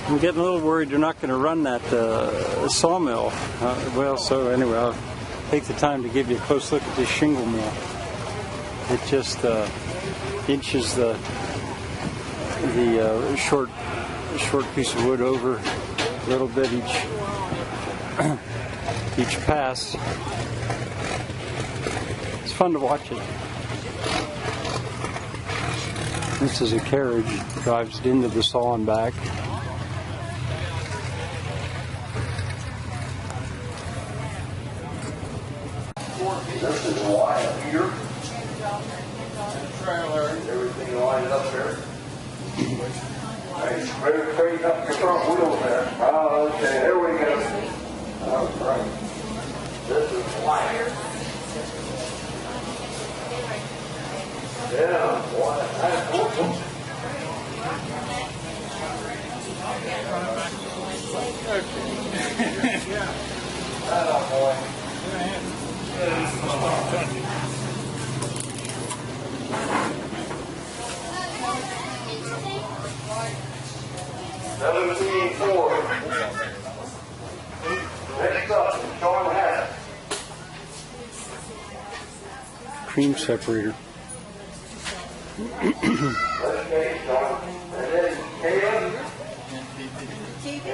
I'm getting a little worried they're not going to run that sawmill. Well, so anyway, I'll take the time to give you a close look at this shingle mill. It just inches the short piece of wood over a little bit each pass. It's fun to watch it. This is a carriage, drives it into the saw and back. This is wide here. Trailer. Everything lined up there. Nice, straight up the front wheel there. Oh, okay, there we go. All right. This is wide. Yeah, boy, that's cool. Oh, boy. 17-4. Next up, Sean Hatt. Cream separator. Okay, Sean. And then Caleb. Thank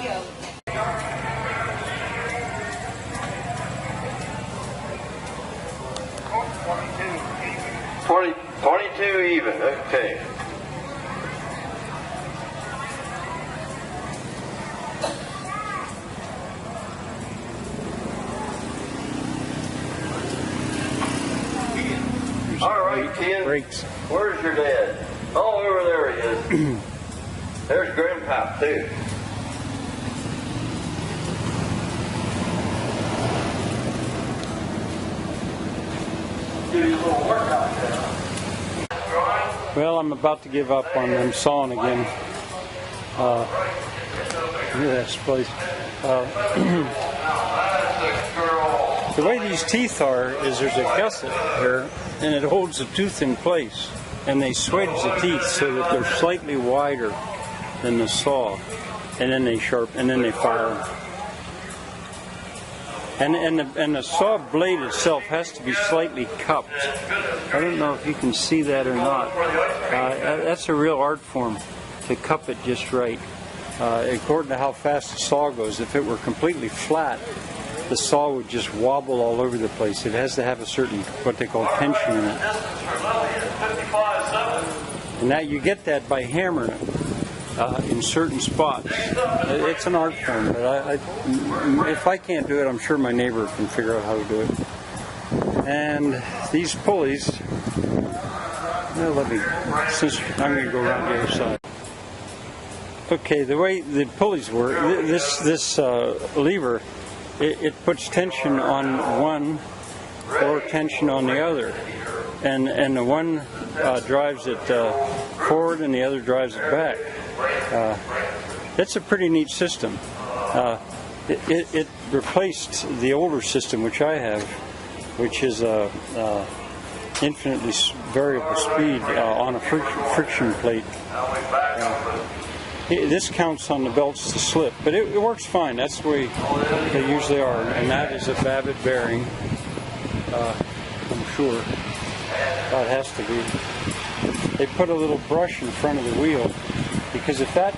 you. 22 even, okay. All right, Ken. Brakes. Where's your dad? Oh, over there he is. There's Grandpa, too. Give you a little workout there. Well, I'm about to give up on them sawing again. Look at that place. The way these teeth are is there's a gusset here, and it holds the tooth in place, and they swedge the teeth so that they're slightly wider than the saw, and then they fire them. And the saw blade itself has to be slightly cupped. I don't know if you can see that or not. That's a real art form, to cup it just right. According to how fast the saw goes, if it were completely flat, the saw would just wobble all over the place. It has to have a certain, what they call tension in it. And now you get that by hammering it in certain spots. It's an art form, but if I can't do it, I'm sure my neighbor can figure out how to do it. And these pulleys, since I'm going to go around the other side. Okay, the way the pulleys work, this lever, it puts tension on one or tension on the other, and the one drives it forward and the other drives it back. It's a pretty neat system. It replaced the older system which I have, which is a infinitely variable speed on a friction plate. This counts on the belts to slip, but it works fine. That's the way they usually are, and that is a Babbitt bearing, I'm sure. It has to be. They put a little brush in front of the wheel, because if that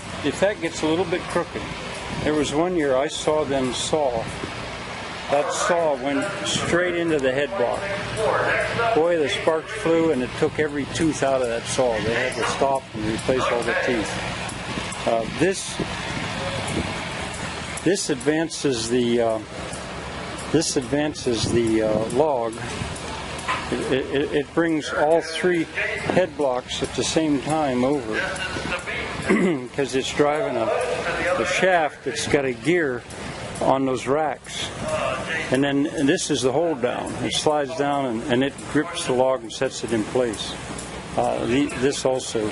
gets a little bit crooked, there was one year I saw them saw. That saw went straight into the head block. Boy, the sparks flew, and it took every tooth out of that saw. They had to stop and replace all the teeth. This advances the log. It brings all three head blocks at the same time over, because it's driving a shaft that's got a gear on those racks. And this is the hold down. It slides down and it grips the log and sets it in place. This also,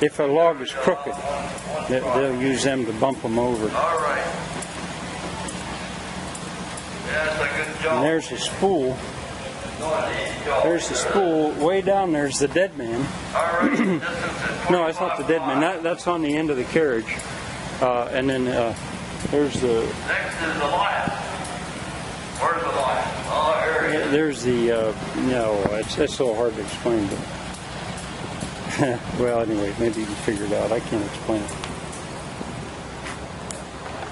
if a log is crooked, they'll use them to bump them over. All right. That's a good job. And there's the spool. There's the spool. Way down there's the dead man. All right. No, I thought the dead man. That's on the end of the carriage. And then there's the... Next is the lion. Where's the lion? Oh, here he is. There's the... no, it's so hard to explain. But well, anyway, maybe you can figure it out. I can't explain it.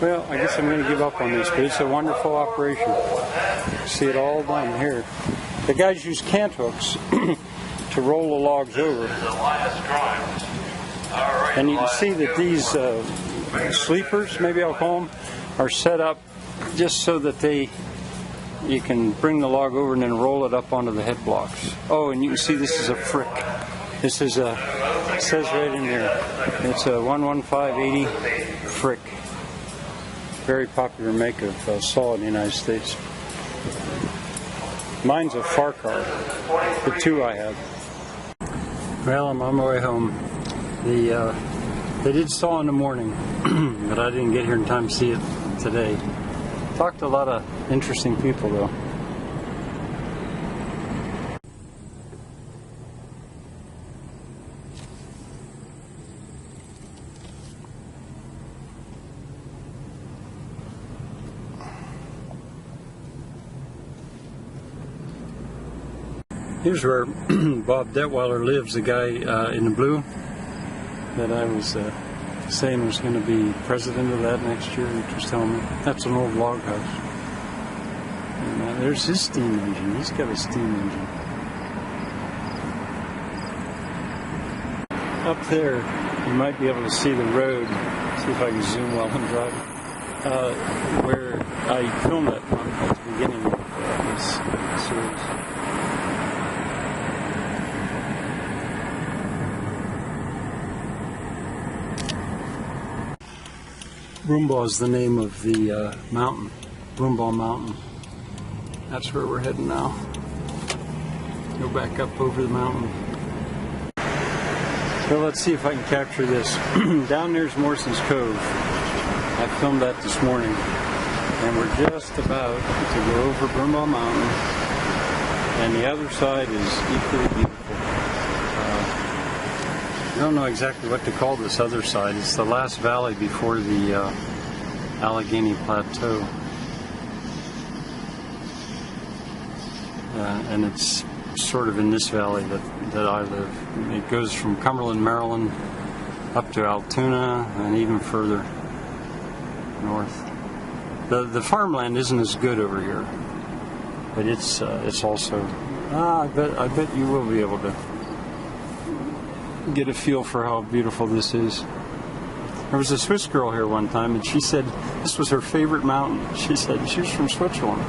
Well, I guess I'm going to give up on this, but it's a wonderful operation. See it all done here. The guys use cant hooks to roll the logs over. And you can see that these sleepers, maybe I'll call them, are set up just so that you can bring the log over and then roll it up onto the head blocks. Oh, and you can see this is a frick. This is it says right in there, it's a 11580 frick. Very popular make of saw in the United States. Mine's a Farcar, the two I have. Well, I'm on my way home. They did saw in the morning, but I didn't get here in time to see it today. Talked to a lot of interesting people, though. Here's where Bob Detweiler lives, the guy in the blue that I was saying was going to be president of that next year, which was telling me. That's an old log house. And there's his steam engine. He's got a steam engine. Up there, you might be able to see the road. See if I can zoom while I'm driving. Where I filmed it at the beginning of this series. Broombaugh is the name of the mountain, Broombaugh Mountain. That's where we're heading now. Go back up over the mountain. Well, let's see if I can capture this. Down there's Morrison's Cove. I filmed that this morning. And we're just about to go over Broombaugh Mountain. And the other side is equally beautiful. I don't know exactly what to call this other side. It's the last valley before the Allegheny Plateau. And it's sort of in this valley that I live. It goes from Cumberland, Maryland, up to Altoona, and even further north. The farmland isn't as good over here, but it's also. I bet you will be able to get a feel for how beautiful this is. There was a Swiss girl here one time, and she said this was her favorite mountain. She said she was from Switzerland.